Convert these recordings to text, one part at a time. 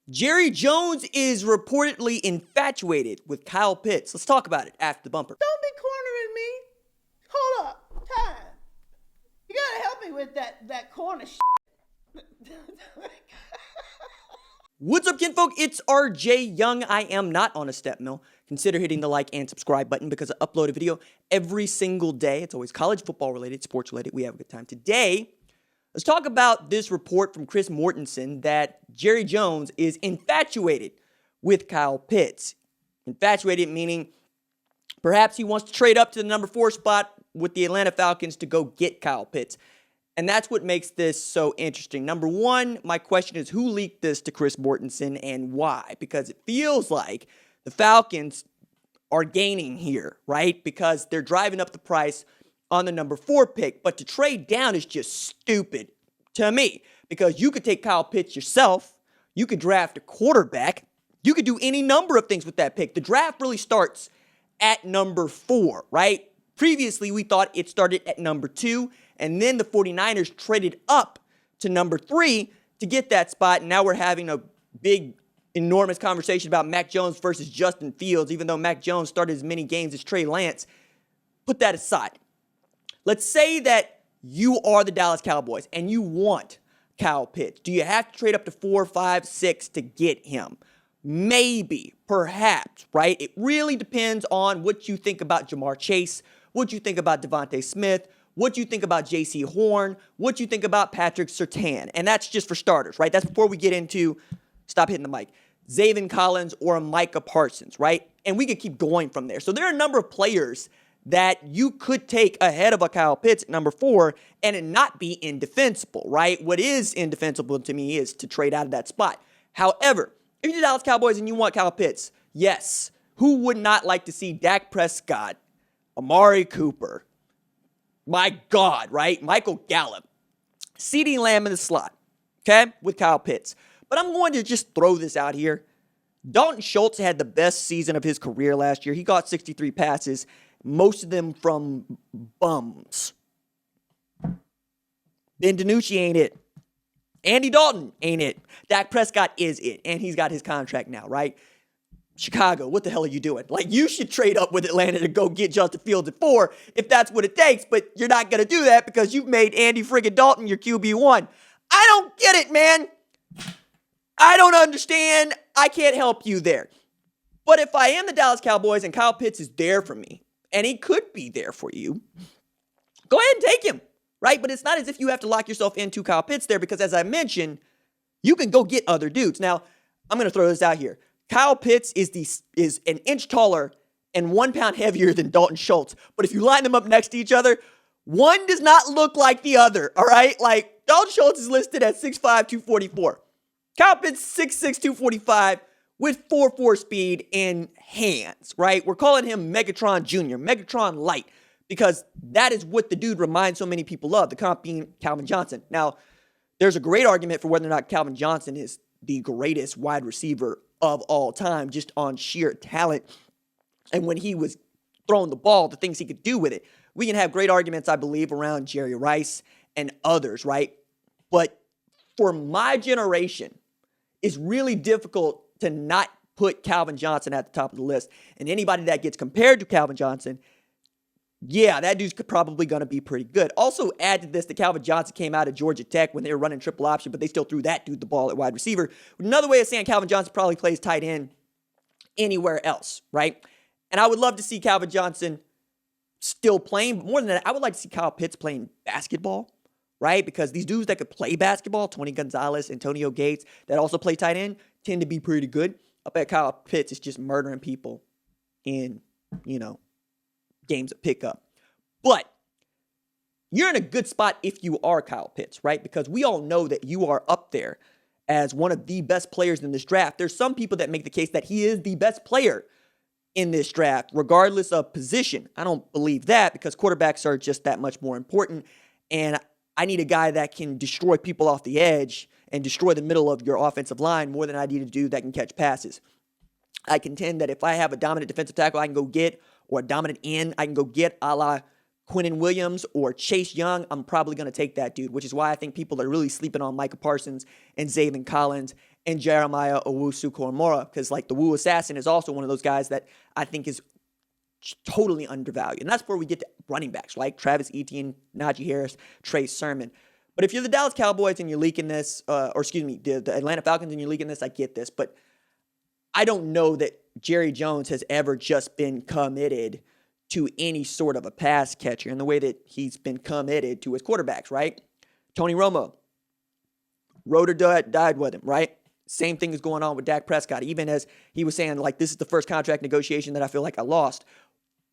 Jerry Jones is reportedly infatuated with Kyle Pitts. Let's talk about it after the bumper. Don't be cornering me. Hold up. Time. You gotta help me with that corner shit. What's up, kinfolk? It's RJ Young. I am not on a step mill. Consider hitting the like and subscribe button because I upload a video every single day. It's always college football related, sports related. We have a good time. Today, let's talk about this report from Chris Mortensen that Jerry Jones is infatuated with Kyle Pitts. Infatuated meaning perhaps he wants to trade up to the number 4 spot with the Atlanta Falcons to go get Kyle Pitts. And that's what makes this so interesting. Number one, my question is who leaked this to Chris Mortensen and why? Because it feels like the Falcons are gaining here, right? Because they're driving up the price on the number 4 pick. But to trade down is just stupid to me because you could take Kyle Pitts yourself. You could draft a quarterback. You could do any number of things with that pick. The draft really starts at number 4, right? Previously, we thought it started at number 2, and then the 49ers traded up to number 3 to get that spot, and now we're having a big, enormous conversation about Mac Jones versus Justin Fields, even though Mac Jones started as many games as Trey Lance. Put that aside. Let's say that you are the Dallas Cowboys, and you want Kyle Pitts. Do you have to trade up to 4, 5, 6 to get him? Maybe, perhaps, right? It really depends on what you think about Jamar Chase, what you think about Devontae Smith, what you think about J.C. Horn, what you think about Patrick Surtain. And that's just for starters, right? That's before we get into, stop hitting the mic, Zaven Collins or Micah Parsons, right? And we could keep going from there. So there are a number of players that you could take ahead of a Kyle Pitts at number 4 and it not be indefensible, right? What is indefensible to me is to trade out of that spot. However, if you're the Dallas Cowboys and you want Kyle Pitts, yes, who would not like to see Dak Prescott, Amari Cooper, my God, right? Michael Gallup, CeeDee Lamb in the slot, okay, with Kyle Pitts. But I'm going to just throw this out here. Dalton Schultz had the best season of his career last year. He got 63 passes, most of them from bums. Ben DiNucci ain't it. Andy Dalton ain't it. Dak Prescott is it, and he's got his contract now, right? Chicago, what the hell are you doing? Like, you should trade up with Atlanta to go get Justin Fields at 4 if that's what it takes, but you're not going to do that because you've made Andy friggin' Dalton your QB1. I don't get it, man. I don't understand. I can't help you there. But if I am the Dallas Cowboys and Kyle Pitts is there for me, and he could be there for you, go ahead and take him, right? But it's not as if you have to lock yourself into Kyle Pitts there because, as I mentioned, you can go get other dudes. Now, I'm going to throw this out here. Kyle Pitts is an inch taller and 1 pound heavier than Dalton Schultz. But if you line them up next to each other, one does not look like the other, all right? Like, Dalton Schultz is listed at 6'5", 244. Kyle Pitts, 6'6", 245 with 4.4 speed and hands, right? We're calling him Megatron Jr., Megatron Light, because that is what the dude reminds so many people of, the comp being Calvin Johnson. Now, there's a great argument for whether or not Calvin Johnson is the greatest wide receiver of all time, just on sheer talent. And when he was throwing the ball, the things he could do with it. We can have great arguments, I believe, around Jerry Rice and others, right? But for my generation, it's really difficult to not put Calvin Johnson at the top of the list. And anybody that gets compared to Calvin Johnson, yeah, that dude's probably going to be pretty good. Also, add to this that Calvin Johnson came out of Georgia Tech when they were running triple option, but they still threw that dude the ball at wide receiver. Another way of saying Calvin Johnson probably plays tight end anywhere else, right? And I would love to see Calvin Johnson still playing. But more than that, I would like to see Kyle Pitts playing basketball, right? Because these dudes that could play basketball, Tony Gonzalez, Antonio Gates, that also play tight end, tend to be pretty good. I bet Kyle Pitts is just murdering people in, games of pickup. But you're in a good spot if you are Kyle Pitts, right? Because we all know that you are up there as one of the best players in this draft. There's some people that make the case that he is the best player in this draft, regardless of position. I don't believe that because quarterbacks are just that much more important. And I need a guy that can destroy people off the edge and destroy the middle of your offensive line more than I need a dude that can catch passes. I contend that if I have a dominant defensive tackle I can go get, or a dominant end I can go get a la Quinnen Williams or Chase Young, I'm probably going to take that dude, which is why I think people are really sleeping on Micah Parsons and Zaven Collins and Jeremiah Owusu-Koramoah, because like the Wu Assassin is also one of those guys that I think is totally undervalued. And that's where we get to running backs, like Travis Etienne, Najee Harris, Trey Sermon. But if you're the Dallas Cowboys and you're leaking this, the Atlanta Falcons and you're leaking this, I get this. But I don't know that Jerry Jones has ever just been committed to any sort of a pass catcher in the way that he's been committed to his quarterbacks, right? Tony Romo, rode or died with him, right? Same thing is going on with Dak Prescott, even as he was saying, like, this is the first contract negotiation that I feel like I lost.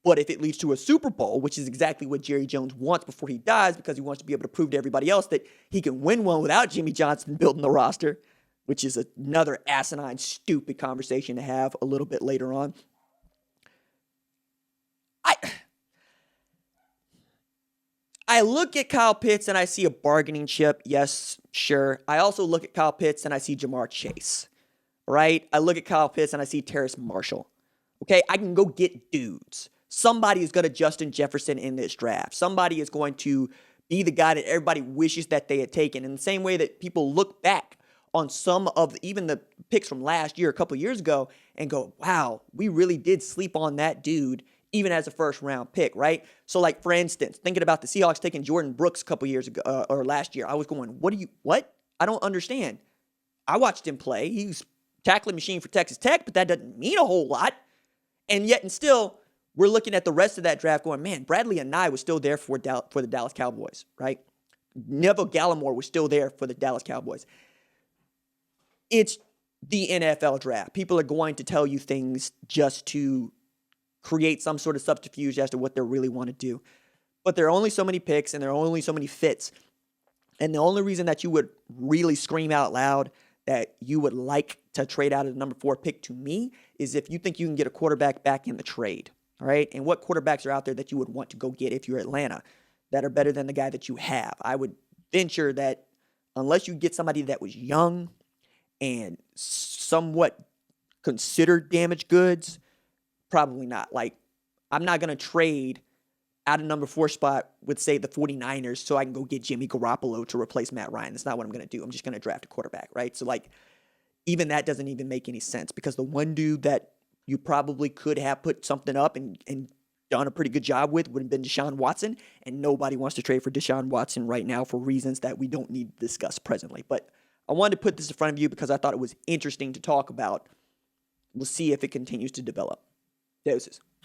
But if it leads to a Super Bowl, which is exactly what Jerry Jones wants before he dies, because he wants to be able to prove to everybody else that he can win one without Jimmy Johnson building the roster, which is another asinine, stupid conversation to have a little bit later on. I look at Kyle Pitts and I see a bargaining chip. Yes, sure. I also look at Kyle Pitts and I see Jamar Chase, right? I look at Kyle Pitts and I see Terrace Marshall. Okay, I can go get dudes. Somebody is going to Justin Jefferson in this draft. Somebody is going to be the guy that everybody wishes that they had taken. In the same way that people look back on some of even the picks from last year, a couple of years ago, and go, wow, we really did sleep on that dude, even as a first-round pick, right? So, like, for instance, thinking about the Seahawks taking Jordan Brooks a couple years ago, or last year, I was going, what? I don't understand. I watched him play. He was tackling machine for Texas Tech, but that doesn't mean a whole lot. And yet, and still, we're looking at the rest of that draft going, man, Bradley Anae was still there for the Dallas Cowboys, right? Neville Gallimore was still there for the Dallas Cowboys. It's the NFL draft. People are going to tell you things just to create some sort of subterfuge as to what they really want to do. But there are only so many picks and there are only so many fits. And the only reason that you would really scream out loud that you would like to trade out of the number 4 pick to me is if you think you can get a quarterback back in the trade. All right. And what quarterbacks are out there that you would want to go get if you're Atlanta that are better than the guy that you have? I would venture that unless you get somebody that was young and somewhat considered damaged goods, probably not. Like, I'm not going to trade out of number 4 spot with, say, the 49ers so I can go get Jimmy Garoppolo to replace Matt Ryan. That's not what I'm going to do. I'm just going to draft a quarterback, right? So, like, even that doesn't even make any sense because the one dude that you probably could have put something up and done a pretty good job with would have been Deshaun Watson, and nobody wants to trade for Deshaun Watson right now for reasons that we don't need to discuss presently. But I wanted to put this in front of you because I thought it was interesting to talk about. We'll see if it continues to develop. Doses.